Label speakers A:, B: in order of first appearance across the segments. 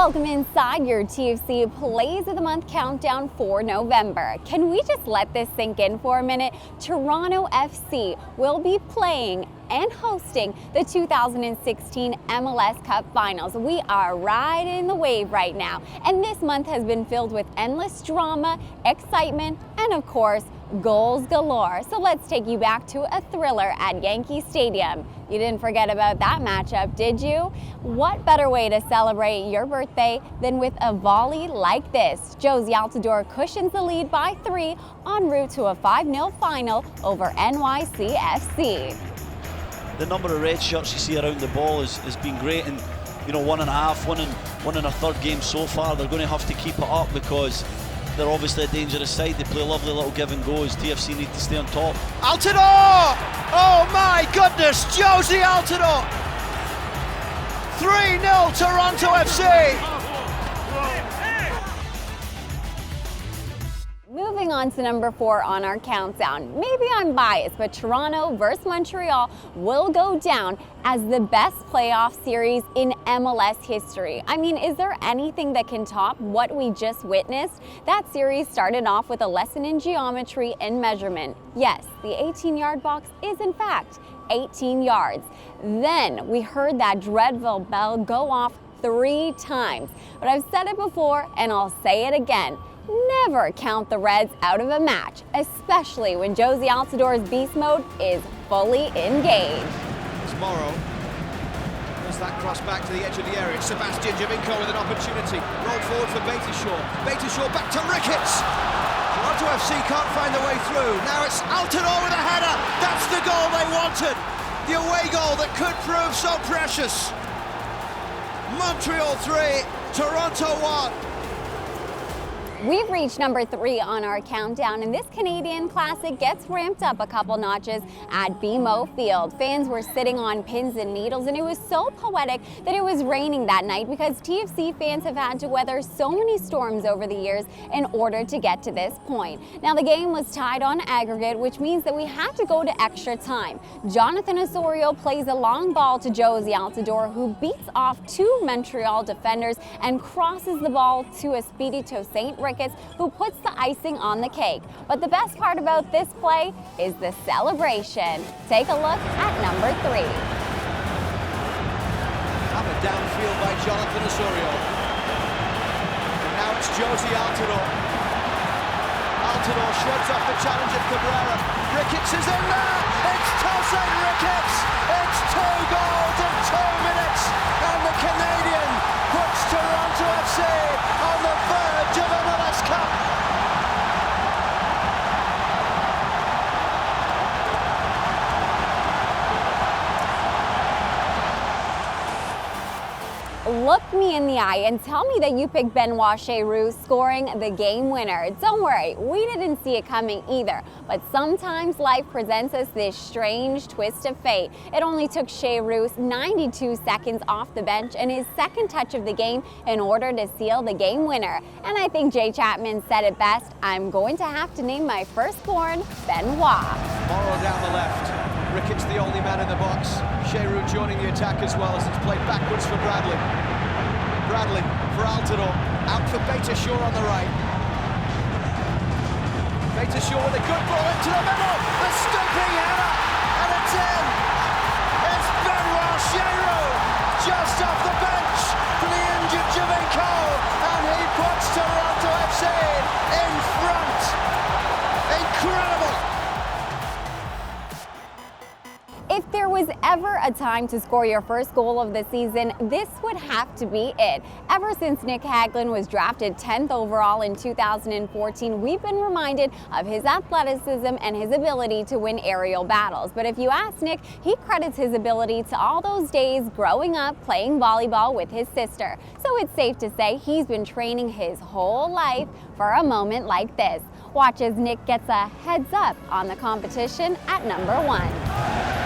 A: Welcome inside your TFC Plays of the Month countdown for November. Can we just let this sink in for a minute? Toronto FC will be playing and hosting the 2016 MLS Cup Finals. We are riding the wave right now, and this month has been filled with endless drama, excitement, and of course, goals galore. So let's take you back to a thriller at Yankee Stadium. You didn't forget about that matchup, did you? What better way to celebrate your birthday than with a volley like this? Jozy Altidore cushions the lead by 3 en route to a 5-0 final over NYCFC.
B: The number of red shirts you see around the ball has been great, and you know, 1.5, one in a third game so far. They're going to have to keep it up because they're obviously a dangerous side. They play a lovely little give and goes. TFC need to stay on top.
C: Altidore! Oh my goodness, Jozy Altidore! 3-0 Toronto FC!
A: Moving on to number 4 on our countdown. Maybe I'm biased, but Toronto versus Montreal will go down as the best playoff series in MLS history. I mean, is there anything that can top what we just witnessed? That series started off with a lesson in geometry and measurement. Yes, the 18-yard box is in fact 18 yards. Then we heard that dreadful bell go off 3 times. But I've said it before and I'll say it again. Never count the Reds out of a match, especially when Jozy Altidore's beast mode is fully engaged.
C: It's Morrow. Does that cross back to the edge of the area? Sebastian Javinko with an opportunity. Roll forward for Beitashaw. Beitashaw back to Ricketts. Toronto FC can't find their way through. Now it's Altidore with a header. That's the goal they wanted. The away goal that could prove so precious. Montreal 3, Toronto 1.
A: We've reached number 3 on our countdown, and this Canadian classic gets ramped up a couple notches at BMO Field. Fans were sitting on pins and needles, and it was so poetic that it was raining that night because TFC fans have had to weather so many storms over the years in order to get to this point. Now, the game was tied on aggregate, which means that we had to go to extra time. Jonathan Osorio plays a long ball to Jozy Altidore, who beats off 2 Montreal defenders and crosses the ball to a speedy Tosaint Ricketts, who puts the icing on the cake. But the best part about this play is the celebration. Take a look at number 3.
C: Hammered downfield by Jonathan Osorio. And now it's Jozy Altidore. Altidore shrugs off the challenge of Cabrera. Ricketts is in there! It's Tosaint Ricketts! It's 2 goals in 2 minutes! And the Canadian puts Toronto FC on the verge of MLS Cup!
A: Look me in the eye and tell me that you picked Benoit Cheyrou scoring the game winner. Don't worry, we didn't see it coming either. But sometimes life presents us this strange twist of fate. It only took Cheyrou 92 seconds off the bench and his second touch of the game in order to seal the game winner. And I think Jay Chapman said it best, I'm going to have to name my firstborn Benoit.
C: Morrow down the left. Ricketts the only man in the box. Cheyrou joining the attack as well as it's played backwards for Bradley. Bradley for Altidore, out for Beitashaw on the right. Beitashaw with a good ball into the middle, a stooping header, and it's in! It's Benoit Cheyrou, just off the bench for the injured Javinko, and he puts Toronto FC in front. Incredible!
A: If there was ever a time to score your first goal of the season, this would have to be it. Ever since Nick Hagglund was drafted 10th overall in 2014, we've been reminded of his athleticism and his ability to win aerial battles. But if you ask Nick, he credits his ability to all those days growing up playing volleyball with his sister. So it's safe to say he's been training his whole life for a moment like this. Watch as Nick gets a heads up on the competition at number 1.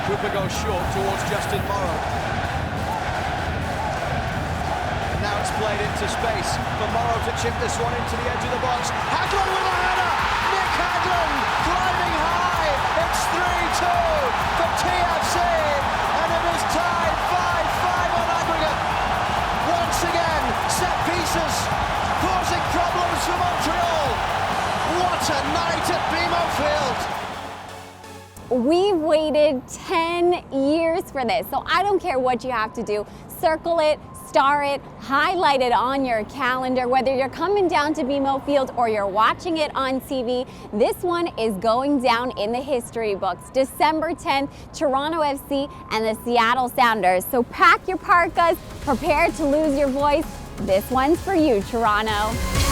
C: Cooper goes short towards Justin Morrow. And now it's played into space for Morrow to chip this one into the edge of the box. Hagglund with a header! Nick Hagglund climbing high! It's 3-2 for TFC! And it is tied 5-5 on aggregate. Once again, set piece tonight at BMO Field.
A: We've waited 10 years for this, so I don't care what you have to do. Circle it, star it, highlight it on your calendar. Whether you're coming down to BMO Field or you're watching it on TV, this one is going down in the history books. December 10th, Toronto FC and the Seattle Sounders. So pack your parkas, prepare to lose your voice. This one's for you, Toronto.